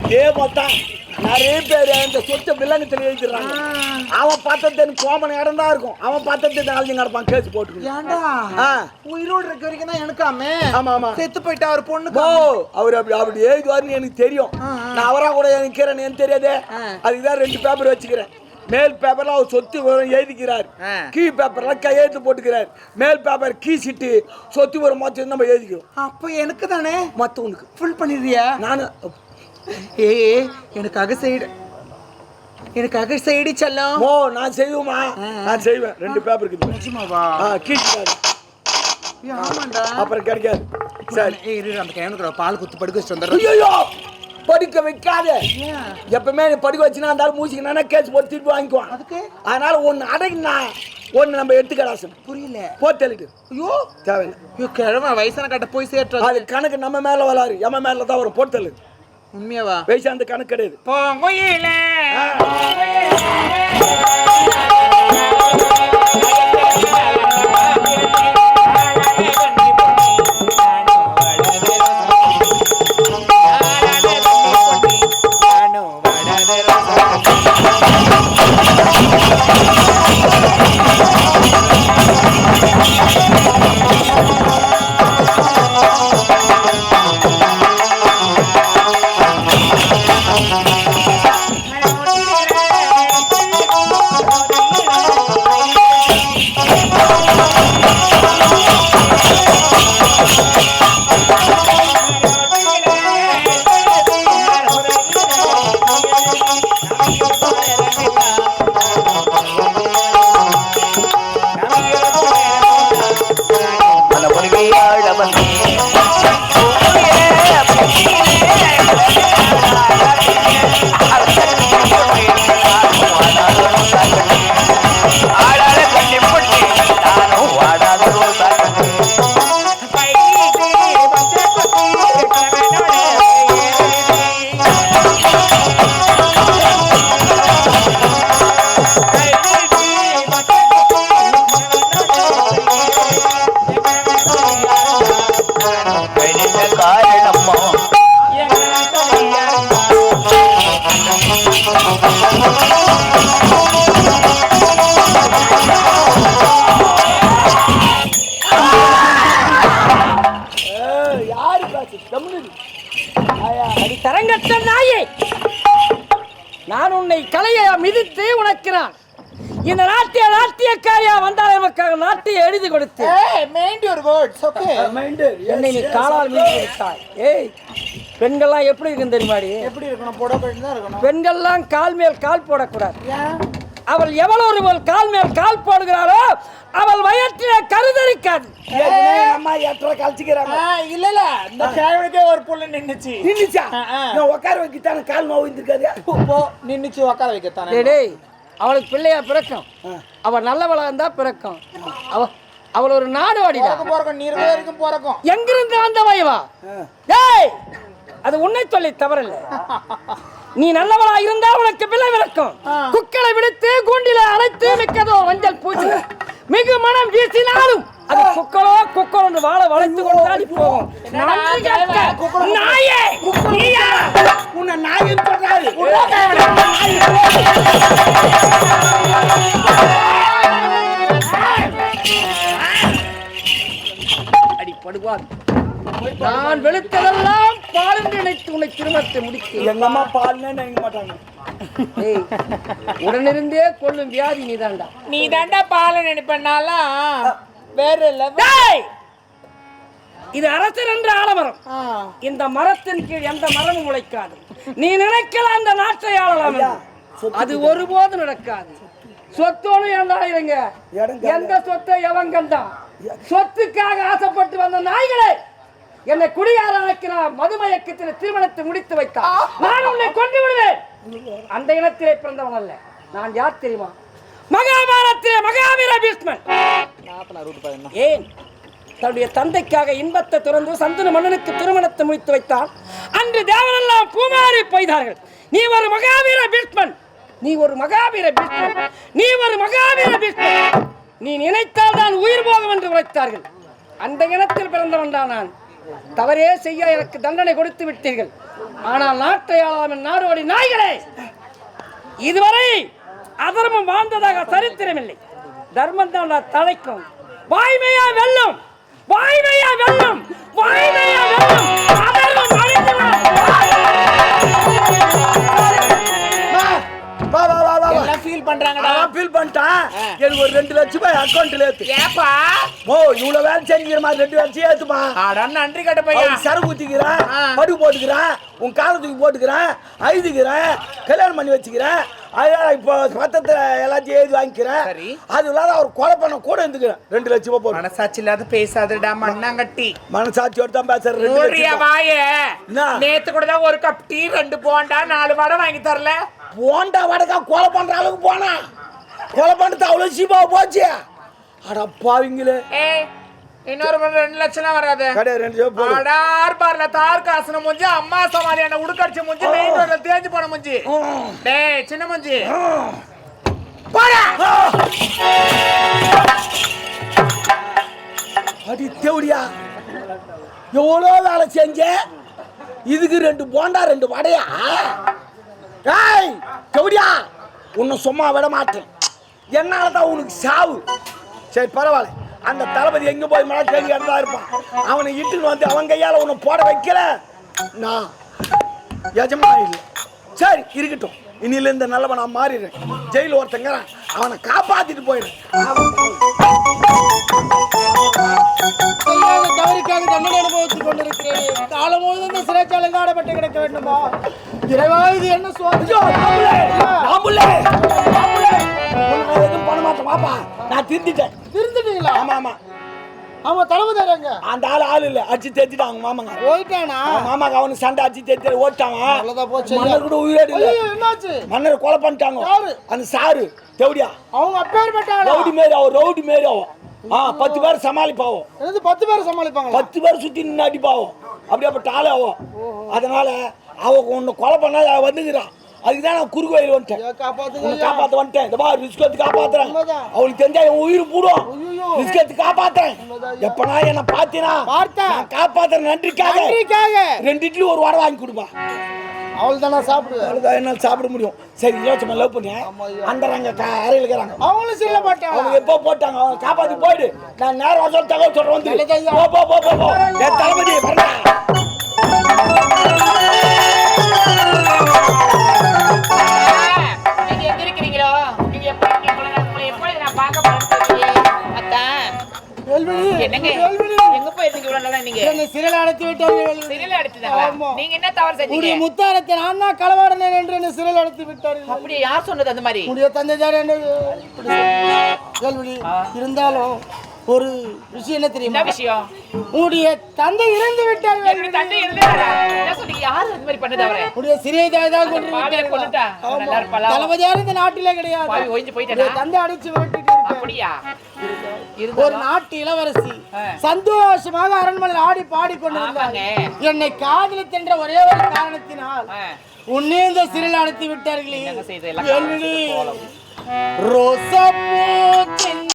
அதே மொத்தம் நிறைய பேர் இந்த சொத்தை வில்லங்கத்தில் எழுதிடுறாங்க. அவன் பார்த்தது கோமன் இடம் தான் இருக்கும். அவன் பார்த்தது நாளைக்கு கிடப்பான் கேஸ் போட்டுருக்கான். உயிரோடு இருக்க வரைக்கும் தான் எனக்காமே. ஆமா ஆமா செத்து போயிட்டு அவர் பொண்ணு அவர் அப்படி எழுதுவாருன்னு எனக்கு தெரியும். நான் அவரா கூட நிற்கிறேன்னு எனக்கு தெரியாதே. அதுக்குதான் 2 பேப்பர் வச்சுக்கிறேன். மேல் பேப்பர்ல அவர் சொத்து விவரம் எழுதிக்கிறார், கீ பேப்பர்ல கையெழுத்து போட்டுக்கிறார். மேல் பேப்பர் கீ சிட்டு சொத்து விவரம் மொத்தம் நம்ம எழுதிக்கிறோம். அப்ப எனக்கு தானே மொத்தம் உனக்கு ஃபுல் பண்ணிடுறியா? நானு எனக்காக செய்டி செல்லம். ஓ நான் செய்வேமா? நான் செய்வேன். 2 பேப்பர் இருக்குது. நிஜமாவா? கீழ்ச்சி ஆமாண்டா. அப்புறம் கிடைக்காது. சரி அந்த கையனுக்கு பால் குத்து படுக்க வச்சு வந்துடுறேன். ஐயோ படிக்க வைக்காத. எப்பவுமே படிக்க வச்சுனா அந்த மூசிக்கனா கேஸ் போட்டு திருப்பி வாங்கிக்குவான். அதுக்கு அதனால ஒன்னு அடங்கினா ஒன்னு நம்ம எடுத்துக்கடாசம். புரியல. போத்தலிட்டு ஐயோ தேவையில்லை. ஐயோ கிழமை வயசான கட்ட போய் சேர்த்து அது கணக்கு நம்ம மேல வளாரு. எம்ம மேல தான் வரும். போத்தலு உண்மையாவா? வயசு அந்த கணக்கு கிடையாது. போங்கோயில தரங்கட்ட நாயே, நான் உன்னை கலையை மிதித்து உனக்கிறான். இந்த நாட்டியக்காரியா வந்தால் நமக்காக நாட்டியை எழுதி கொடுத்து என்னை நீ காலால் மிதித்து விட்டாய். ஏய், பெண்கள்லாம் எப்படி இருக்குன்னு தெரியுமாடி? எப்படி இருக்கணும்? பெண்கள்லாம் கால் மேல் கால் போடக்கூடாது. அவள் எவ்வளவு ஒருவள் கால் மேல் கால் போடுகிறாளோ அவள் வயிற்றில கருதரிக்காது. அம்மா ஏற்ற கழிச்சுக்கிறாங்க. இல்ல இந்த கேவனுக்கே ஒரு புள்ள நின்னுச்சா உட்கார வைக்கத்தான கால் நோவு இருக்காது. நின்னுச்சு உட்கார வைக்கத்தானே. டேய், அவளுக்கு பிள்ளையா பிறக்கும். அவள் நல்லவளா இருந்தா பிறக்கும். அவள் ஒரு நாடு வாடிடா போறக்கும். நீர் வரைக்கும் போறக்கும். எங்கிருந்து வந்த வயவா? டேய், அது உன்னை சொல்லி தவறில்ல. நீ நல்லவளா இருந்தா உனக்கு பிள்ளை விளக்கும். குக்களை விடுத்து கூண்டில அழைத்து மிக்கதோ மஞ்சள் பூஜை மிகு மனம் வீசினாலும் அது குக்கலோ வாழ வளைத்து கொண்டாடி போகும். நாயே, உன்னை நாயின் சொல்றாரு. அடி படுவார். நான் வெளுத்ததெல்லாம் பால் நினைத்து உன்னை திருமணத்தை முடித்தேன். எங்க அம்மா பால்னே நினைக்க மாட்டாங்க. உடனிருந்தே கொள்ளும் வியாதி நீதாண்டா பாலை நினைப்பனாலாம் வேற இல்ல. இது அரசர் என்ற ஆலமரம். இந்த மரத்தின் கீழ் எந்த மரமும் முளைக்காது. நீ நினைக்கலாம் அந்த நாட்டை ஆளலாம், அது ஒருபோதும் நடக்காது. சொத்தோடு ஏண்டாயிருங்க. எந்த சொத்தை எவன் கண்டான்? சொத்துக்காக ஆசைப்பட்டு வந்த நாய்களே, என்னை குடியார ஆக்கினார். மதுமயக்கத்தில் திருமணத்தை முடித்து வைத்தார். நான் உன்னை கொண்டு விடுவேன். அந்த இனத்திலே பிறந்தவன் அல்ல. நான் யார் தெரியுமா? மகாபாரத்திலே மகாவீர பீஷ்மன். ஏன் தன்னுடைய தந்தைக்காக இன்பத்தை துறந்து சந்தனு மன்னனுக்கு திருமணத்தை முடித்து வைத்தான். அன்று தேவரெல்லாம் பூமாரி பெய்தார்கள். நீ ஒரு மகாவீர பீஷ்மன், நீ ஒரு மகாவீர பீஷ்மன், நீ ஒரு மகாவீர பீஷ்மன். நீ நினைத்தால் தான் உயிர் போகும் என்று உரைத்தார்கள். அந்த இனத்தில் பிறந்தவன் தான் நான். தவறே செய்ய எனக்கு தண்டனை கொடுத்து விட்டீர்கள். ஆனால் நாட்டை ஆளாமல் நாடோடி நாய்களே, இதுவரை அதர்மம் வாழ்ந்ததாக சரித்திரமில்லை. தர்மம் தான் தலைக்கும். வாய்மையா வெல்லும், வாய்மையா வெல்லும், வாய்மையா வெல்லும். அதர்மம் ஃபீல் பண்றாங்கடா. ஃபீல் பண்ணிட்டான். எனக்கு ஒரு 2 லட்சம் ரூபாய் அக்கௌண்ட்ல ஏத்து. ஏப்பா ஓ இவ்வளவு வேலை செஞ்சுக்கிற மாதிரி 2 லட்சம் ஏத்துமா. ஆடா நன்றி கட்ட பையன். சரக்கு ஊத்திக்கிறேன், படு போட்டுக்கிறேன், உன் காலத்துக்கு போட்டுக்கிறேன், ஐதுக்கிறேன், கல்யாணம் பண்ணி வச்சுக்கிறேன். அதான் இப்போ பத்தத்தை எல்லாத்தையும் எழுதி வாங்கிக்கிறேன். அது இல்லாத அவர் கொலை பண்ண கூட இருந்துக்கிறேன். 2 லட்சம் ரூபாய் போட்டு. மனசாட்சி இல்லாத பேசாதடா மண்ணாங்கட்டி. மனசாட்சியோட தான் பேசுறேன். நேத்து கூட தான் ஒரு கப் டீ 2 போண்டா 4 வடை வாங்கி தரல. போண்டா வடக்கா கொலை பண்ற அளவுக்கு போனா கொலை பண்றது அவ்வளவு சீப்பா போச்சு. அட பாவிங்களே. இன்னொரு 2 லட்சம் வராது. கடை 2 லட்சம் போடு. அடார்பார்ல தார் காசுன மூஞ்சி, அம்மா சமாளி என்ன உடுக்கடிச்ச மூஞ்சி, மெயின் ரோட்ல தேஞ்சு போன மூஞ்சி. டேய் சின்ன மூஞ்சி போடா. அடி தேவடியா, எவ்வளோ வேலை செஞ்ச, இதுக்கு 2 போண்டா 2 வடையா? ஏய் தேவடியா, உன்னை சும்மா விட மாட்டேன். என்னால தான் உனக்கு சாவு. சரி பரவாயில்ல, அந்த தளபதி எங்க போய் மழை கேள்வி இடந்தா இருப்பான். அவனை இட்டுன்னு வந்து அவன் கையால உன்னை போட வைக்கல நான் எஜமா இல்லை. சரி இருக்கட்டும், இன்னில இந்த நல்லவன் நான் மாறிடுறேன். ஜெயில ஒருத்தங்கிறான், அவனை காப்பாத்திட்டு போயிடுறேன். தவறுக்காக தண்டனை அனுபவித்துக் கொண்டிருக்கிறேன். காலம் முழுவதும் சிறைச்சாலை ஆடப்பட்டு கிடக்க வேண்டுமா? இறைவா, இது என்ன எதுவும் பண்ண மாட்டேன். பாப்பா நான் திருந்திட்டேன். திருந்துட்டீங்களா? ஆமா ஆமா. அவங்க தளபதிங்க அந்த ஆள் இல்ல, அடிச்சு தேய்ச்சிட்டாங்க மாமாங்க. போயிட்டானா? மாமாங்க அவனுக்கு சண்டை அடிச்சு தேய்ச்சி ஓட்டாங்க. போச்சு. மன்னர் கூட உயிரோடு இல்ல. என்னாச்சு? மன்னர் கொலை பண்ணிட்டாங்க. அந்த சாரு தேவடியா, அவங்க அப்பேர் பட்டாளா? ரவுடி மாரி அவன், ரவுடி மாரி அவன். 10 பேர் சமாளிப்பாவும். 10 பேர் சமாளிப்பாங்க. 10 பேர் சுத்தி நின்று அடிப்பாவும். அப்படியாப்பட்ட ஆளு அவன். அதனால அவன் ஒன்னு கொலை பண்ண வந்துக்கிறான். அதுக்குதான் நான் குறுக்கு வயல் வந்துட்டேன். காப்பாத்த வந்துட்டேன். இந்த மாதிரி ரிஸ்க் எடுத்து காப்பாத்துறேன். அவளுக்கு தெரிஞ்சா என் உயிர் போடும். ரிஸ்க் எடுத்து காப்பாத்துறேன். எப்பனா என்ன பாத்தினா காப்பாத்துற நன்றிக்காக 2 இட்லி 1 வடை வாங்கி கொடுப்பா. அவள் தானே சாப்பிடுவேன். அவ்வளோதான் என்னால் சாப்பிட முடியும். சரி யோசனை லவ் பண்ணி அந்த அறையில் இருக்கிறாங்க. அவங்களும் சில்ல மாட்டாங்க. அவங்க எப்போ போட்டாங்க, அவங்க காப்பாற்றி போயிடு. நான் நேரம் வசதி தகவல் சொல்கிறேன். வந்து போ என் தளபதி வரல. நீங்க எங்க இருக்கிறீங்களோ, நீங்க எப்படி நான் பார்க்க போறேன். அத்தான் என்னங்க எங்க போயிருந்தீங்க இவ்வளவு நாளா? நீங்க என்ன சிறையில் அடைத்து விட்டார்கள். சிறையில் அடைத்துட்டாங்களா? நீங்க என்ன தவறு செஞ்சீங்க? முத்தாரத்தை நான் தான் களவாடினேன் என்று என்ன சிறையில் அடைத்து விட்டார்கள். அப்படி யார் சொன்னது அந்த மாதிரி? உடைய தந்தை தான் என்ன கேள்வி. இருந்தாலும் ஒரு விஷயம் என்ன தெரியுமா? என்ன விஷயம்? உடைய தந்தை இறந்து விட்டார். என்னுடைய தந்தை இறந்தாரா? என்ன சொன்னீங்க? யார் அந்த மாதிரி பண்ணது? அவரே உடைய சிறை தான் கொன்னுட்டா. நல்லா இருப்பாளா? தளபதியார் இந்த நாட்டிலே கிடையாது. பாவி ஓய்ஞ்சு போயிட்டா. தந்தை அடிச்சு விட்டுட்டு இருக்காரு. அப்படியா? ஒரு நாட்டு இளவரசி சந்தோஷமாக அரண்மனையில் ஆடி பாடிக்கொண்டிருந்தாங்க. என்னை காதலித்தென்ற ஒரே ஒரு காரணத்தினால் உன்னே இந்த சிறையில் அடைத்து விட்டார்களே. ரோசா